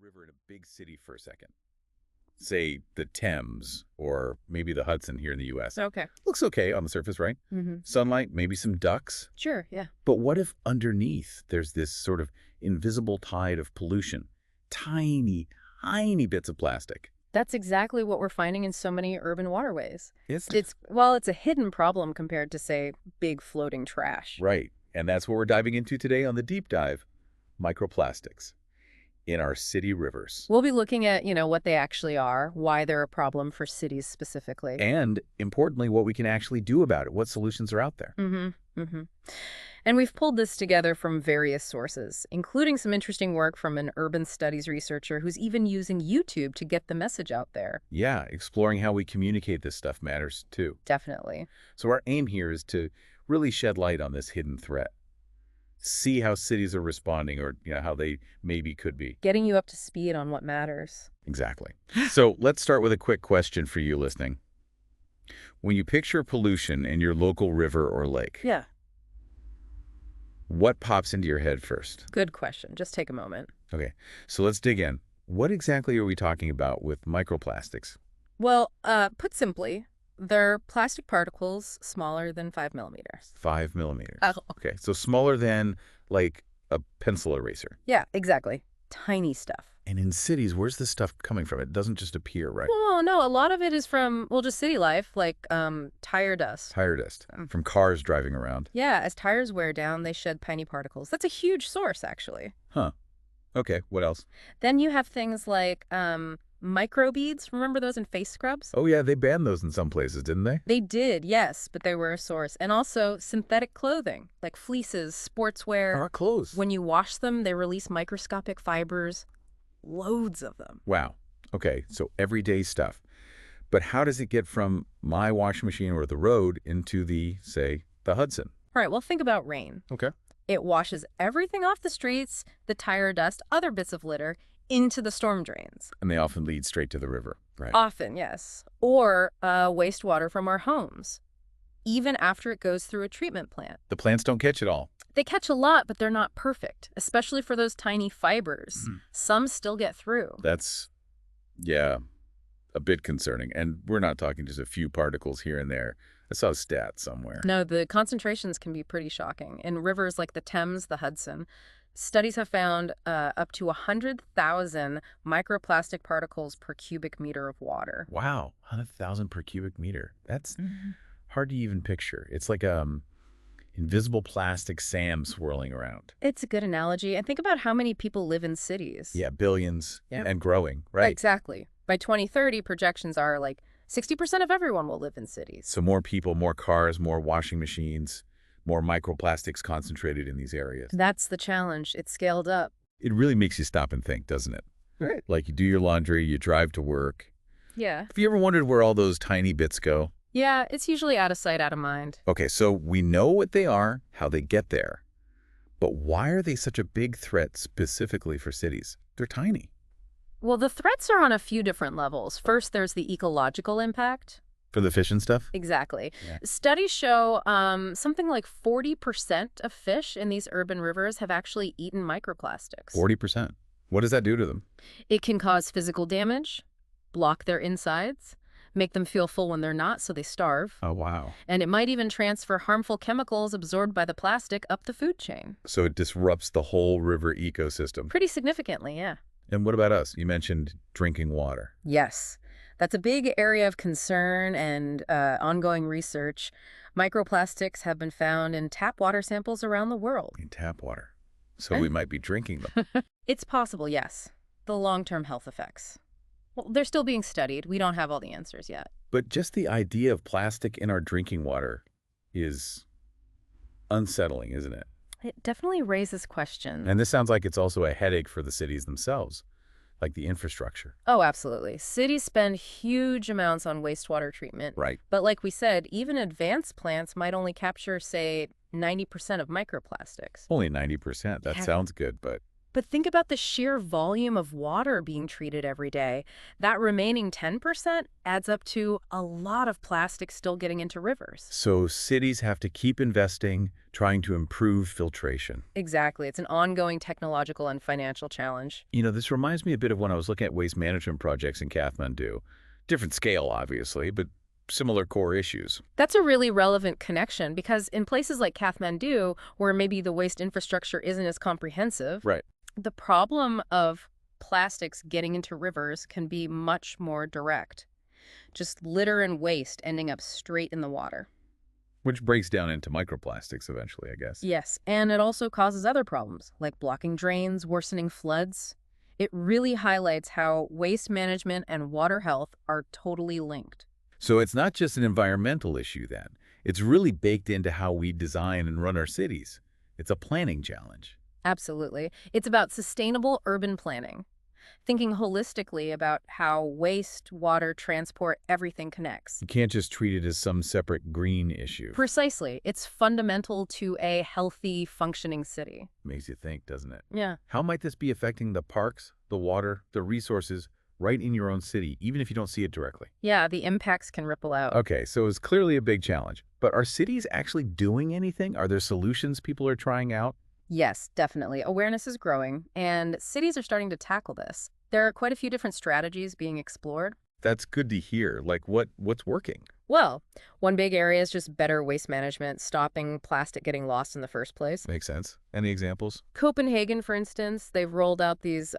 river in a big city for a second. Say the Thames or maybe the Hudson here in the U.S. Okay. Looks okay on the surface, right? Sunlight, maybe some ducks. Sure, yeah. But what if underneath there's this sort of invisible tide of pollution? Tiny, tiny bits of plastic. That's exactly what we're finding in so many urban waterways. Is it? It's a hidden problem compared to, say, big floating trash. Right. And that's what we're diving into today on the deep dive, microplastics in our city rivers. We'll be looking at, what they actually are, why they're a problem for cities specifically. And importantly, what we can actually do about it, what solutions are out there. And we've pulled this together from various sources, including some interesting work from an urban studies researcher who's even using YouTube to get the message out there. Yeah, exploring how we communicate this stuff matters too. Definitely. So our aim here is to really shed light on this hidden threat. See how cities are responding or how they maybe could be. Getting you up to speed on what matters. Exactly. So let's start with a quick question for you listening. When you picture pollution in your local river or lake, Yeah. what pops into your head first? Good question. Just take a moment. Okay, so let's dig in. What exactly are we talking about with microplastics? Well, put simply, they're plastic particles smaller than 5 millimeters. 5 millimeters. Okay, so smaller than like a pencil eraser. Yeah, exactly. Tiny stuff. And in cities, where's this stuff coming from? It doesn't just appear, right? Well, no, a lot of it is from, just city life, like tire dust. Tire dust from cars driving around. Yeah, as tires wear down, they shed tiny particles. That's a huge source, actually. Huh. Okay, what else? Then you have things like microbeads. Remember those in face scrubs? Oh, yeah, they banned those in some places, didn't they? They did, yes, but they were a source. And also synthetic clothing, like fleeces, sportswear. Our clothes. When you wash them, they release microscopic fibers. Loads of them. Wow. Okay, so everyday stuff. But how does it get from my washing machine or the road into say, the Hudson? All right, well, think about rain. Okay. It washes everything off the streets, the tire dust, other bits of litter, into the storm drains. And they often lead straight to the river, right? Often, yes. Or wastewater from our homes, even after it goes through a treatment plant. The plants don't catch it all. They catch a lot, but they're not perfect, especially for those tiny fibers. Some still get through. That's, yeah, a bit concerning. And we're not talking just a few particles here and there. I saw a stat somewhere. No, the concentrations can be pretty shocking. In rivers like the Thames, the Hudson, studies have found up to 100,000 microplastic particles per cubic meter of water. Wow, 100,000 per cubic meter. That's hard to even picture. It's like invisible plastic sand swirling around. It's a good analogy. And think about how many people live in cities. Yeah, billions and growing, right? Exactly. By 2030, projections are like 60% of everyone will live in cities. So more people, more cars, more washing machines, more microplastics concentrated in these areas. That's the challenge. It's scaled up. It really makes you stop and think, doesn't it? Right. Like you do your laundry, you drive to work. Yeah. Have you ever wondered where all those tiny bits go? Yeah, it's usually out of sight, out of mind. Okay, so we know what they are, how they get there. But why are they such a big threat specifically for cities? They're tiny. Well, the threats are on a few different levels. First, there's the ecological impact. For the fish and stuff? Exactly. Yeah. Studies show something like 40% of fish in these urban rivers have actually eaten microplastics. 40%. What does that do to them? It can cause physical damage, block their insides, make them feel full when they're not, so they starve. Oh, wow. And it might even transfer harmful chemicals absorbed by the plastic up the food chain. So it disrupts the whole river ecosystem. Pretty significantly, yeah. And what about us? You mentioned drinking water. Yes. That's a big area of concern and ongoing research. Microplastics have been found in tap water samples around the world. In tap water. So we might be drinking them. It's possible, yes. The long-term health effects. Well, they're still being studied. We don't have all the answers yet. But just the idea of plastic in our drinking water is unsettling, isn't it? It definitely raises questions. And this sounds like it's also a headache for the cities themselves, like the infrastructure. Oh, absolutely. Cities spend huge amounts on wastewater treatment. Right. But like we said, even advanced plants might only capture, say, 90% of microplastics. Only 90%. That sounds good, but But think about the sheer volume of water being treated every day. That remaining 10% adds up to a lot of plastic still getting into rivers. So cities have to keep investing, trying to improve filtration. Exactly. It's an ongoing technological and financial challenge. This reminds me a bit of when I was looking at waste management projects in Kathmandu. Different scale, obviously, but similar core issues. That's a really relevant connection because in places like Kathmandu, where maybe the waste infrastructure isn't as comprehensive, Right. the problem of plastics getting into rivers can be much more direct. Just litter and waste ending up straight in the water. Which breaks down into microplastics eventually, I guess. Yes, and it also causes other problems, like blocking drains, worsening floods. It really highlights how waste management and water health are totally linked. So it's not just an environmental issue then. It's really baked into how we design and run our cities. It's a planning challenge. Absolutely. It's about sustainable urban planning, thinking holistically about how waste, water, transport, everything connects. You can't just treat it as some separate green issue. Precisely. It's fundamental to a healthy, functioning city. Makes you think, doesn't it? Yeah. How might this be affecting the parks, the water, the resources right in your own city, even if you don't see it directly? Yeah, the impacts can ripple out. Okay, so it's clearly a big challenge. But are cities actually doing anything? Are there solutions people are trying out? Yes, definitely. Awareness is growing, and cities are starting to tackle this. There are quite a few different strategies being explored. That's good to hear. Like what's working? Well, one big area is just better waste management, stopping plastic getting lost in the first place. Makes sense. Any examples? Copenhagen, for instance, they've rolled out these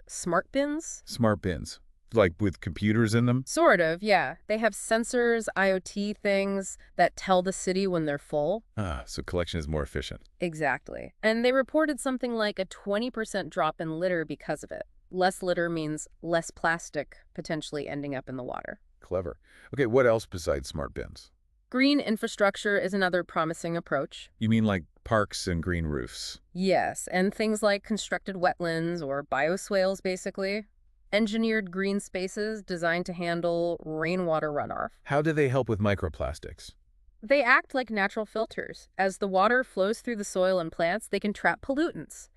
smart bins. Smart bins. Like with computers in them? Sort of, yeah. They have sensors, IoT things that tell the city when they're full. So collection is more efficient. Exactly. And they reported something like a 20% drop in litter because of it. Less litter means less plastic potentially ending up in the water. Clever. Okay, what else besides smart bins? Green infrastructure is another promising approach. You mean like parks and green roofs? Yes, and things like constructed wetlands or bioswales, basically. Engineered green spaces designed to handle rainwater runoff. How do they help with microplastics? They act like natural filters. As the water flows through the soil and plants, they can trap pollutants.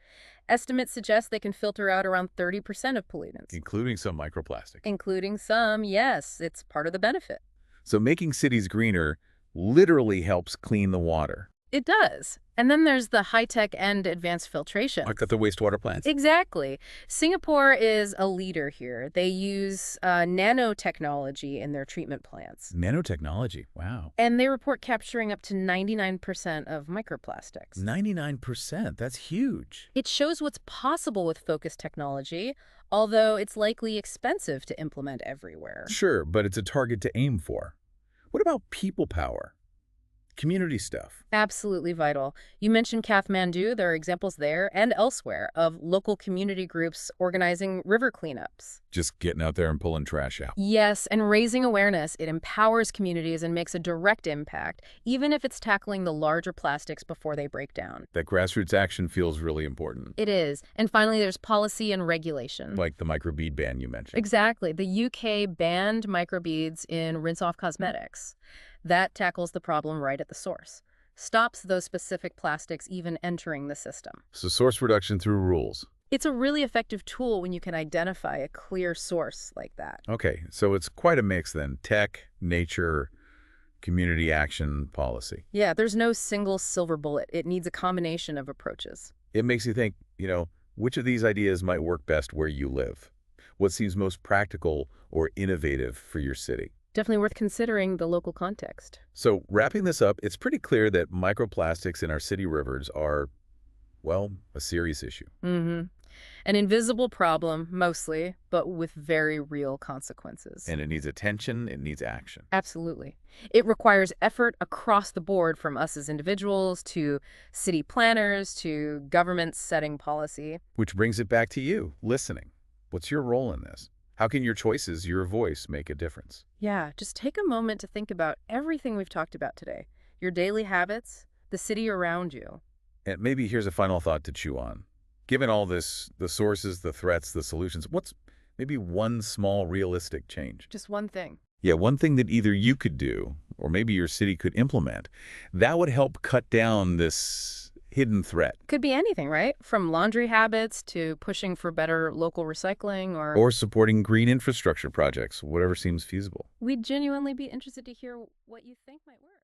Estimates suggest they can filter out around 30% of pollutants. Including some microplastics. Including some, yes, it's part of the benefit. So making cities greener literally helps clean the water. It does. And then there's the high-tech and advanced filtration. Like at the wastewater plants. Exactly. Singapore is a leader here. They use nanotechnology in their treatment plants. Nanotechnology, wow. And they report capturing up to 99% of microplastics. 99%, that's huge. It shows what's possible with focused technology, although it's likely expensive to implement everywhere. Sure, but it's a target to aim for. What about people power? Community stuff. Absolutely vital. You mentioned Kathmandu. There are examples there and elsewhere of local community groups organizing river cleanups. Just getting out there and pulling trash out. Yes, and raising awareness. It empowers communities and makes a direct impact, even if it's tackling the larger plastics before they break down. That grassroots action feels really important. It is. And finally, there's policy and regulation. Like the microbead ban you mentioned. Exactly. The UK banned microbeads in rinse-off cosmetics. That tackles the problem right at the source. Stops those specific plastics even entering the system. So source reduction through rules. It's a really effective tool when you can identify a clear source like that. Okay, so it's quite a mix then. Tech, nature, community action, policy. Yeah, there's no single silver bullet. It needs a combination of approaches. It makes you think, which of these ideas might work best where you live? What seems most practical or innovative for your city? Definitely worth considering the local context. So wrapping this up, it's pretty clear that microplastics in our city rivers are, well, a serious issue. Mm-hmm. An invisible problem, mostly, but with very real consequences. And it needs attention, it needs action. Absolutely. It requires effort across the board from us as individuals to city planners to governments setting policy. Which brings it back to you, listening. What's your role in this? How can your choices, your voice, make a difference? Yeah, just take a moment to think about everything we've talked about today. Your daily habits, the city around you. And maybe here's a final thought to chew on. Given all this, the sources, the threats, the solutions, what's maybe one small realistic change? Just one thing. Yeah, one thing that either you could do or maybe your city could implement that would help cut down this hidden threat. Could be anything, right? From laundry habits to pushing for better local recycling or... Or supporting green infrastructure projects, whatever seems feasible. We'd genuinely be interested to hear what you think might work.